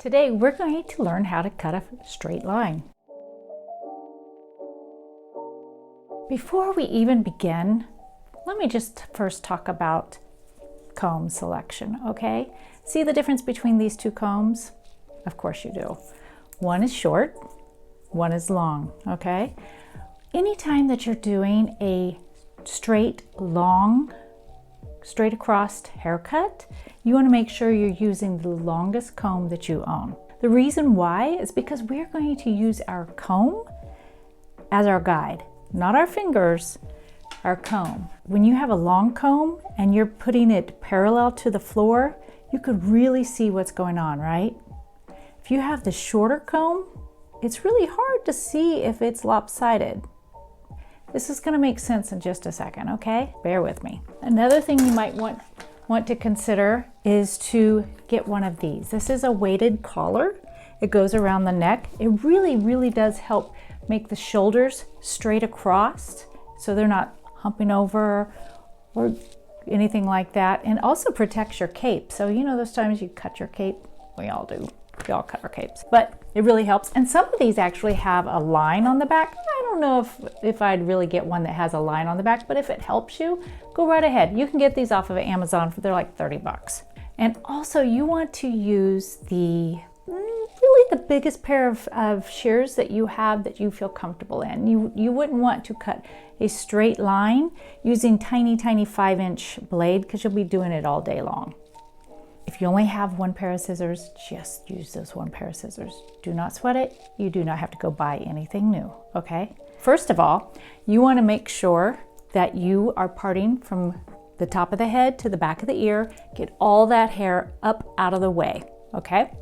Today we're going to learn how to cut a straight line. Before we even begin, let me just first talk about comb selection, okay? See the difference between these two combs? Of course you do. One is short, one is long, okay? Anytime that you're doing a straight, long, straight across haircut, you want to make sure you're using the longest comb that you own. The reason why is because we're going to use our comb as our guide, not our fingers, our comb. When you have a long comb and you're putting it parallel to the floor, you could really see what's going on, right? If you have the shorter comb, it's really hard to see if it's lopsided. This is going to make sense in just a second, okay? Bear with me. Another thing you might want to consider is to get one of these. This is a weighted collar. It goes around the neck. It really does help make the shoulders straight across so they're not humping over or anything like that, and also protects your cape. So you know those times you cut your cape? We all do. We all cut our capes, but it really helps. And some of these actually have a line on the back. I don't know if I'd really get one that has a line on the back, but if it helps you, go right ahead. You can get these off of Amazon they're like 30 bucks. And also you want to use the really the biggest pair of shears that you have that you feel comfortable in. You wouldn't want to cut a straight line using tiny 5-inch blade because you'll be doing it all day long. If you only have one pair of scissors, just use this one pair of scissors. Do not sweat it. You do not have to go buy anything new, okay? First of all, you want to make sure that you are parting from the top of the head to the back of the ear. Get all that hair up out of the way, okay?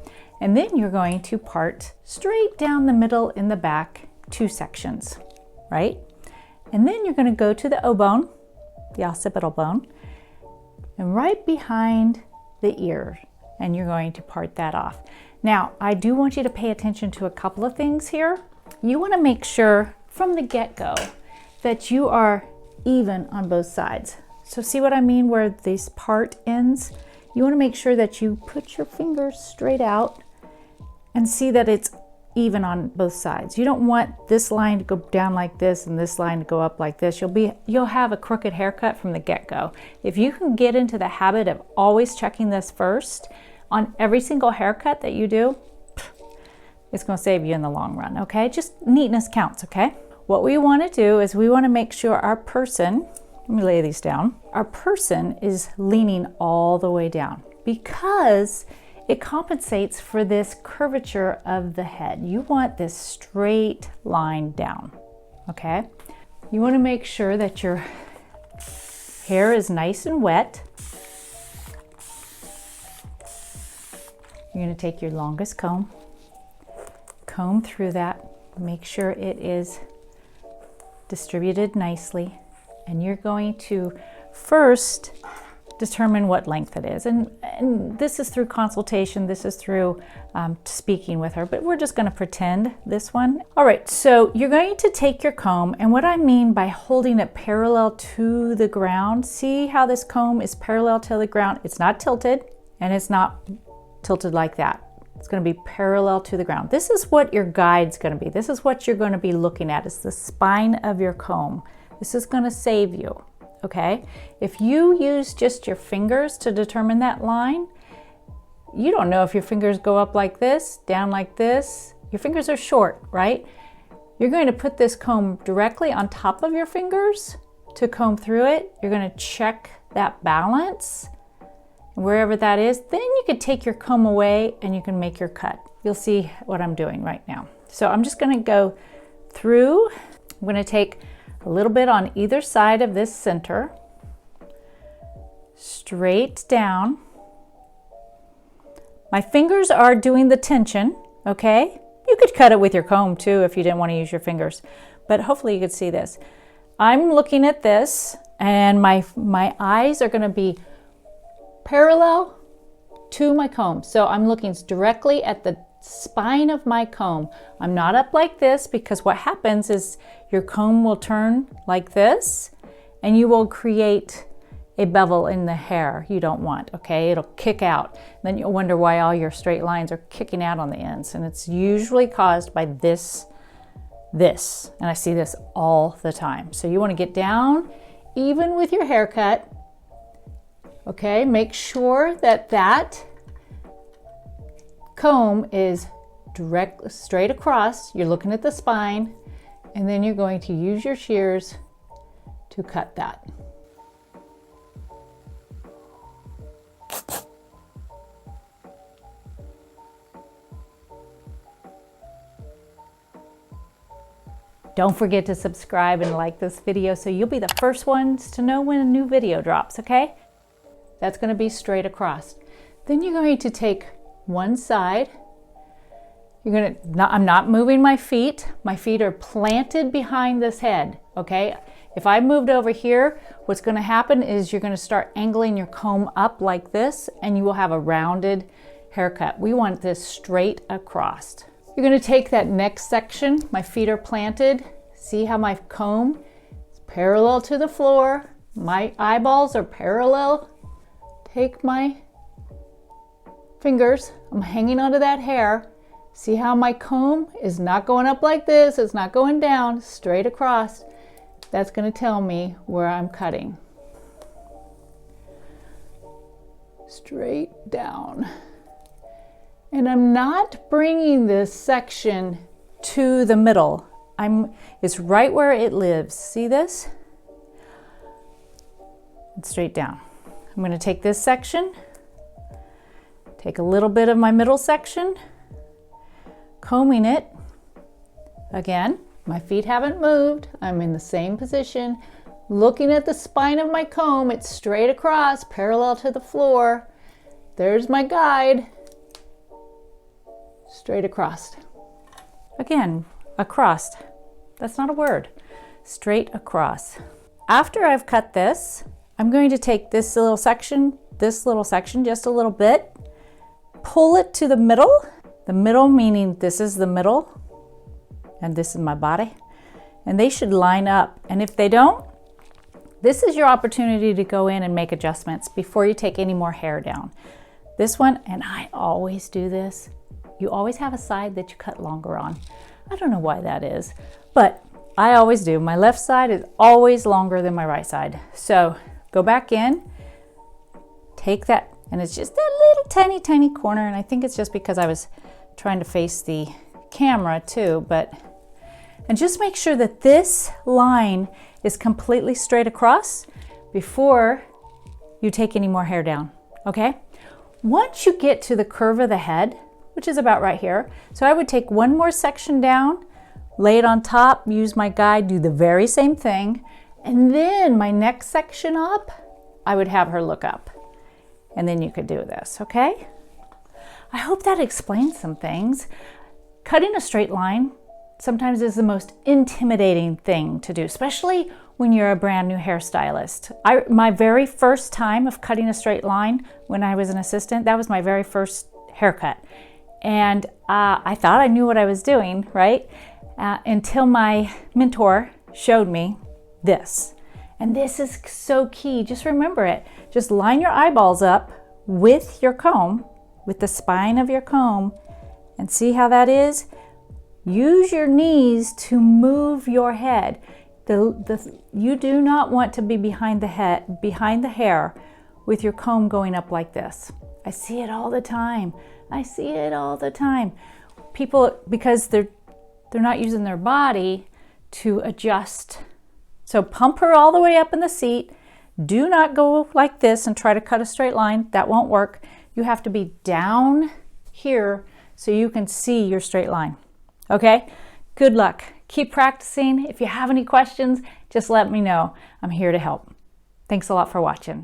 And then you're going to part straight down the middle in the back, 2 sections, right? And then you're going to go to the O-bone, the occipital bone, and right behind the ear, and you're going to part that off. Now, I do want you to pay attention to a couple of things here. You want to make sure from the get-go that you are even on both sides. So see what I mean where this part ends? You want to make sure that you put your fingers straight out and see that it's even on both sides. You don't want this line to go down like this and this line to go up like this. You'll have a crooked haircut from the get-go. If you can get into the habit of always checking this first on every single haircut that you do, it's going to save you in the long run, okay? Just neatness counts, okay? What we want to do is we want to make sure our person, let me lay these down, our person is leaning all the way down because it compensates for this curvature of the head. You want this straight line down, okay? You want to make sure that your hair is nice and wet. You're going to take your longest comb through that, make sure it is distributed nicely, and you're going to first determine what length it is. And this is through consultation, this is through speaking with her, but we're just going to pretend this one. All right, so you're going to take your comb, and what I mean by holding it parallel to the ground, see how this comb is parallel to the ground? It's not tilted, and it's not tilted like that. It's going to be parallel to the ground. This is what your guide's going to be. This is what you're going to be looking at. It's the spine of your comb. This is going to save you. Okay, if you use just your fingers to determine that line, you don't know if your fingers go up like this, down like this. Your fingers are short, right? You're going to put this comb directly on top of your fingers to comb through it. You're going to check that balance, and wherever that is, then you could take your comb away and you can make your cut. You'll see what I'm doing right now. So I'm just going to go through. I'm going to take a little bit on either side of this center, straight down. My fingers are doing the tension, okay? You could cut it with your comb too if you didn't want to use your fingers, but hopefully you could see this. I'm looking at this, and my eyes are going to be parallel to my comb. So I'm looking directly at the spine of my comb. I'm not up like this because what happens is your comb will turn like this and you will create a bevel in the hair you don't want, okay? It'll kick out. Then you'll wonder why all your straight lines are kicking out on the ends. And it's usually caused by this. And I see this all the time. So you want to get down even with your haircut. Okay, make sure that that comb is straight across. You're looking at the spine, and then you're going to use your shears to cut that. Don't forget to subscribe and like this video so you'll be the first ones to know when a new video drops, okay? That's going to be straight across. Then you're going to take one side. I'm not moving my feet. My feet are planted behind this head, okay? If I moved over here, what's going to happen is you're going to start angling your comb up like this, and you will have a rounded haircut. We want this straight across. You're going to take that next section. My feet are planted. See how my comb is parallel to the floor. My eyeballs are parallel. Take my fingers. I'm hanging onto that hair. See how my comb is not going up like this. It's not going down, straight across. That's going to tell me where I'm cutting. Straight down. And I'm not bringing this section to the middle. It's right where it lives. See this? And straight down. I'm going to take this section, take a little bit of my middle section, combing it. Again, my feet haven't moved. I'm in the same position. Looking at the spine of my comb, it's straight across, parallel to the floor. There's my guide. Straight across. Again, across. That's not a word. Straight across. After I've cut this, I'm going to take this little section just a little bit, pull it to the middle meaning this is the middle, and this is my body, and they should line up. And if they don't, this is your opportunity to go in and make adjustments before you take any more hair down. This one, and I always do this, you always have a side that you cut longer on. I don't know why that is, but I always do. My left side is always longer than my right side. So go back in, take that, and it's just that little tiny corner, and I think it's just because I was trying to face the camera too, and just make sure that this line is completely straight across before you take any more hair down, okay? Once you get to the curve of the head, which is about right here, so I would take one more section down, lay it on top, use my guide, do the very same thing, and then my next section up, I would have her look up. And then you could do this, okay? I hope that explains some things. Cutting a straight line sometimes is the most intimidating thing to do, especially when you're a brand new hairstylist. My very first time of cutting a straight line when I was an assistant, that was my very first haircut. And I thought I knew what I was doing, right? Until my mentor showed me this. And this is so key. Just remember it. Just line your eyeballs up with your comb, with the spine of your comb, and see how that is? Use your knees to move your head. You do not want to be behind the hair with your comb going up like this. I see it all the time. People, because they're not using their body to adjust. So pump her all the way up in the seat. Do not go like this and try to cut a straight line. That won't work. You have to be down here so you can see your straight line. Okay? Good luck. Keep practicing. If you have any questions, just let me know. I'm here to help. Thanks a lot for watching.